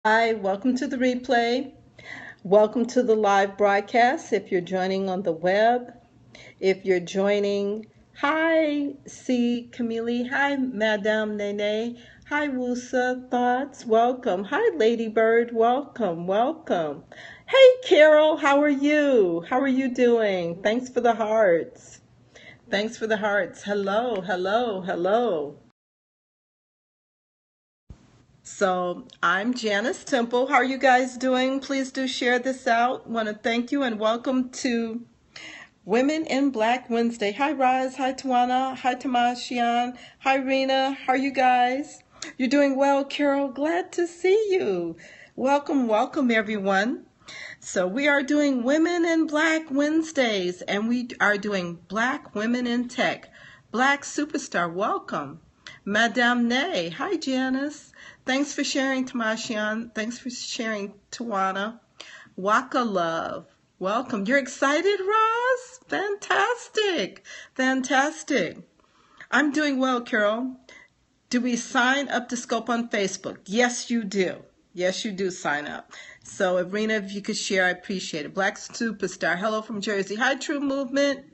Hi, welcome to the replay. Welcome to the live broadcast. If you're joining on the web, if you're joining, hi, C. Camille. Hi, Madame Nene. Hi, Wusa Thoughts. Welcome. Hi, Ladybird. Welcome. Welcome. Hey, Carol. How are you? How are you doing? Thanks for the hearts. Thanks for the hearts. Hello, hello, hello. So I'm Janice Temple. How are you guys doing? Please do share this out. Want to thank you and welcome to Women in Black Wednesday. Hi, Roz. Hi, Tawana. Hi, Tamashian. Hi, Rena. How are you guys? You're doing well, Carol. Glad to see you. Welcome, welcome, everyone. So we are doing Women in Black Wednesdays, and we are doing Black Women in Tech. Black Superstar, welcome. Madame Nay, hi Janice. Thanks for sharing, Tamashian. Thanks for sharing, Tawana. Waka Love, welcome. You're excited, Roz? Fantastic, fantastic. I'm doing well, Carol. Do we sign up to Scope on Facebook? Yes, you do. Yes, you do sign up. So, Irina, if you could share, I appreciate it. Black Superstar, hello from Jersey. Hi, True Movement.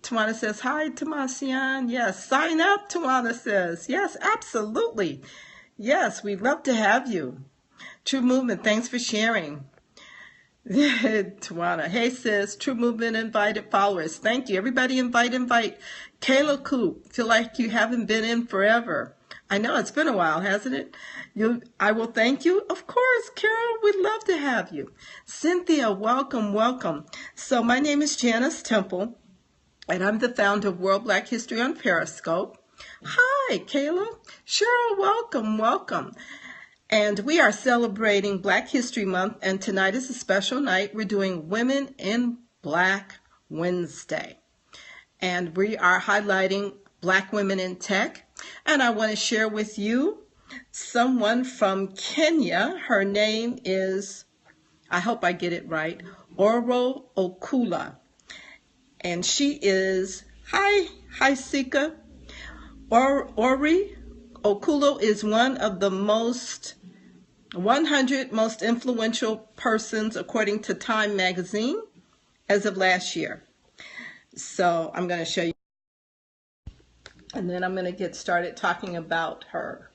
Tawana says, hi, Tamasian. Yes, sign up, Tawana says. Yes, absolutely. Yes, we'd love to have you. True Movement, thanks for sharing. Tawana, hey sis, True Movement invited followers. Thank you. Everybody invite. Kayla Coop, feel like you haven't been in forever. I know it's been a while, hasn't it? I will thank you. Of course, Carol, we'd love to have you. Cynthia, welcome, welcome. So my name is Janice Temple, and I'm the founder of World Black History on Periscope. Hi, Kayla. Cheryl, welcome, welcome. And we are celebrating Black History Month, and tonight is a special night. We're doing Women in Black Wednesday. And we are highlighting Black women in tech. And I want to share with you someone from Kenya. Her name is, I hope I get it right, Orie Okula. And she is, hi Sika. Orie Okula is one of the 100 most influential persons according to Time magazine as of last year. So I'm going to show you, and then I'm going to get started talking about her.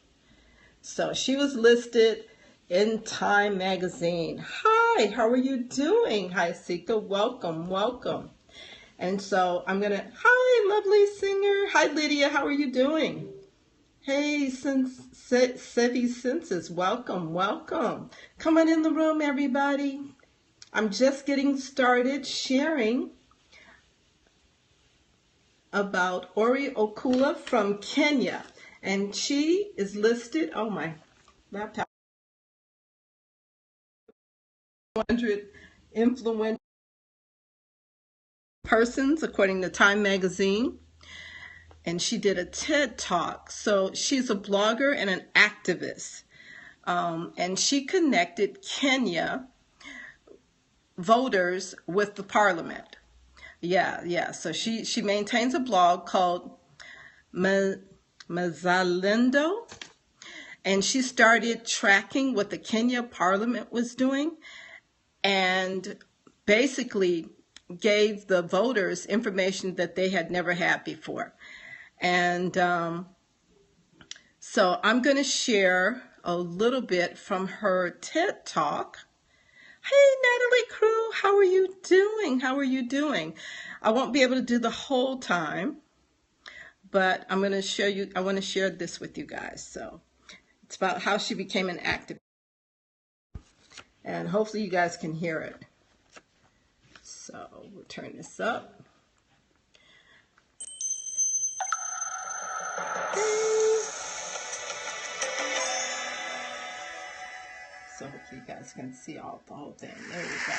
So she was listed in Time magazine. Hi, how are you doing? Hi, Sika. Welcome, welcome. And so I'm going to, hi, lovely singer. Hi, Lydia. How are you doing? Hey, Sevi Senses, welcome, welcome. Come on in the room, everybody. I'm just getting started sharing about Orie Okula from Kenya. And she is listed, oh my laptop, 100 influential persons according to Time magazine. And she did a TED Talk. So she's a blogger and an activist. And she connected Kenya voters with the parliament. Yeah. So she maintains a blog called Mazalendo, and she started tracking what the Kenya parliament was doing and basically gave the voters information that they had never had before. And so I'm going to share a little bit from her TED Talk. Hey, Natalie Crew, how are you doing? How are you doing? I won't be able to do the whole time, but I'm going to show you, I want to share this with you guys. So it's about how she became an activist. And hopefully you guys can hear it. So we'll turn this up. So hopefully you guys can see the whole thing. There we go.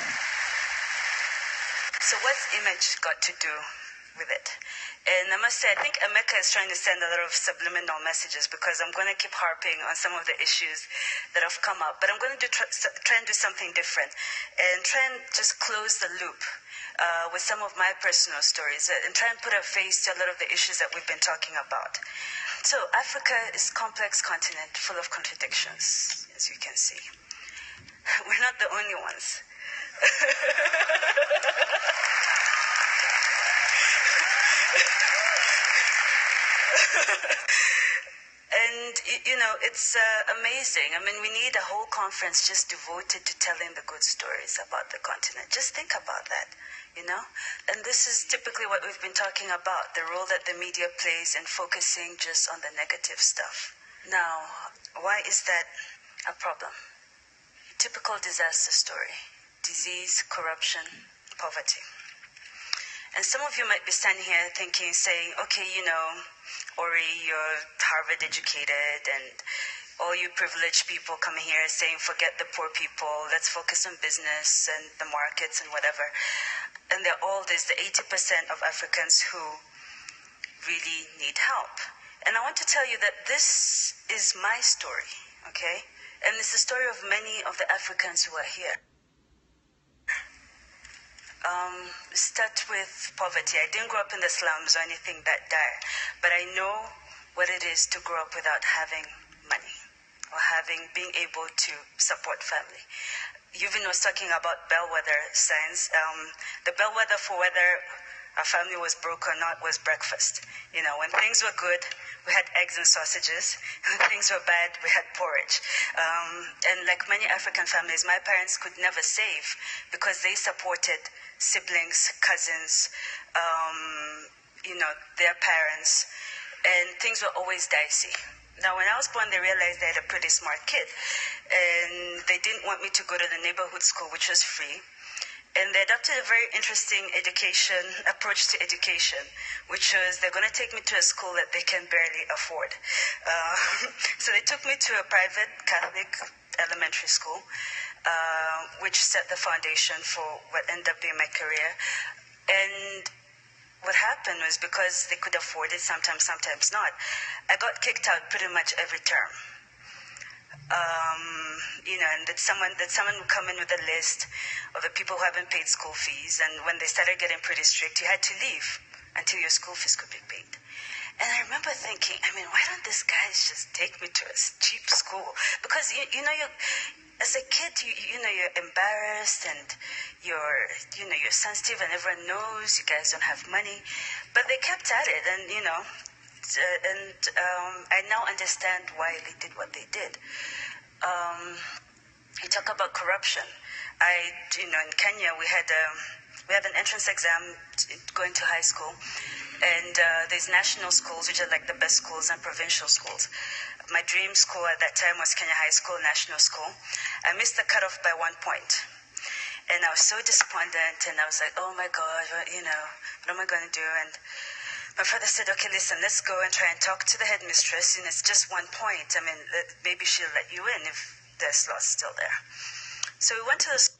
So what's image got to do with it? And I must say, I think Emeka is trying to send a lot of subliminal messages because I'm going to keep harping on some of the issues that have come up. But I'm going to try and do something different and try and just close the loop with some of my personal stories and try and put a face to a lot of the issues that we've been talking about. So Africa is a complex continent full of contradictions, as you can see. We're not the only ones. And, you know, it's amazing. I mean, we need a whole conference just devoted to telling the good stories about the continent. Just think about that, you know? And this is typically what we've been talking about, the role that the media plays in focusing just on the negative stuff. Now, why is that a problem? Typical disaster story: disease, corruption, poverty. And some of you might be standing here thinking, saying, okay, you know, Orie, you're Harvard educated, and all you privileged people coming here saying, forget the poor people, let's focus on business and the markets and whatever. And they're all, there's the 80% of Africans who really need help. And I want to tell you that this is my story, okay? And it's the story of many of the Africans who are here. Start with poverty. I didn't grow up in the slums or anything that dire, but I know what it is to grow up without having money or being able to support family. Yuvin was talking about bellwether signs. The bellwether for whether our family was broke or not was breakfast. You know, when things were good, we had eggs and sausages. When things were bad, we had porridge. And like many African families, my parents could never save because they supported siblings, cousins, you know, their parents, and things were always dicey. Now, when I was born, they realized I had a pretty smart kid, and they didn't want me to go to the neighborhood school, which was free. And they adopted a very interesting approach to education, which was they're going to take me to a school that they can barely afford. So they took me to a private Catholic elementary school, which set the foundation for what ended up being my career. And what happened was, because they could afford it, sometimes not, I got kicked out pretty much every term. You know, and that someone would come in with a list of the people who haven't paid school fees, and when they started getting pretty strict, you had to leave until your school fees could be paid. And I remember thinking, I mean, why don't these guys just take me to a cheap school? Because you know, as a kid, you know, you're embarrassed and you're sensitive, and everyone knows you guys don't have money, but they kept at it, and you know. I now understand why they did what they did. You talk about corruption. In Kenya, we had an entrance exam going to high school, and there's national schools, which are like the best schools, and provincial schools. My dream school at that time was Kenya High School, national school. I missed the cutoff by 1 point. And I was so despondent, and I was like, oh my God, you know, what am I going to do? And my father said, okay, listen, let's go and try and talk to the headmistress, and it's just 1 point. I mean, maybe she'll let you in if the slot's still there. So we went to the school.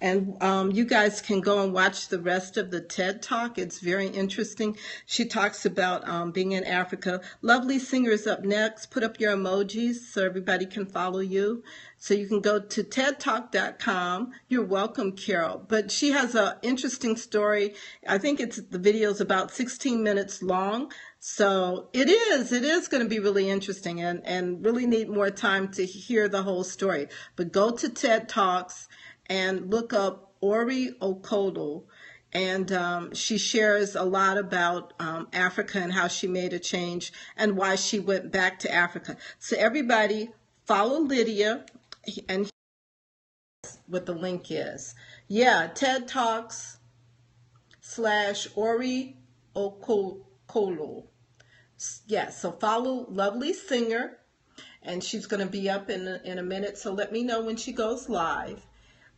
And you guys can go and watch the rest of the TED Talk. It's very interesting. She talks about being in Africa. Lovely Singer is up next. Put up your emojis so everybody can follow you. So you can go to tedtalk.com. You're welcome, Carol. But she has an interesting story. I think the video is about 16 minutes long. So it is going to be really interesting, and really need more time to hear the whole story. But go to TED Talks and look up Orie Okolloh, and she shares a lot about Africa and how she made a change and why she went back to Africa. So everybody follow Lydia, and what the link is. Yeah, TED Talks /Orie Okolloh. Yeah, so follow Lovely Singer, and she's going to be up in a minute, so let me know when she goes live.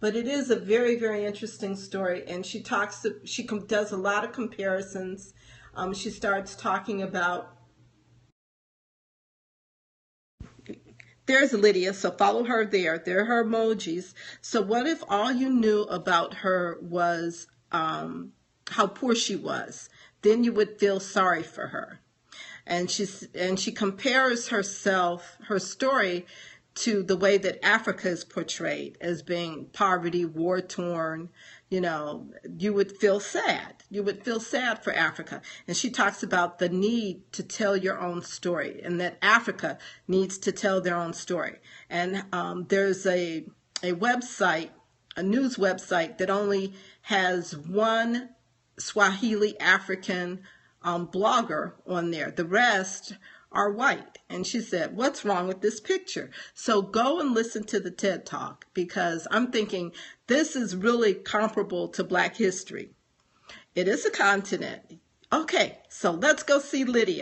But it is a very, very interesting story, and she does a lot of comparisons. She starts talking about, there's Lydia, so follow her there. There are her emojis. So what if all you knew about her was how poor she was? Then you would feel sorry for her. And she compares her story, to the way that Africa is portrayed as being poverty, war-torn, you would feel sad. You would feel sad for Africa. And she talks about the need to tell your own story, and that Africa needs to tell their own story. And there's a website, a news website that only has one Swahili African blogger on there. The rest are white. And she said, what's wrong with this picture? So go and listen to the TED Talk, because I'm thinking this is really comparable to Black history. It is a continent. Okay, so let's go see Lydia.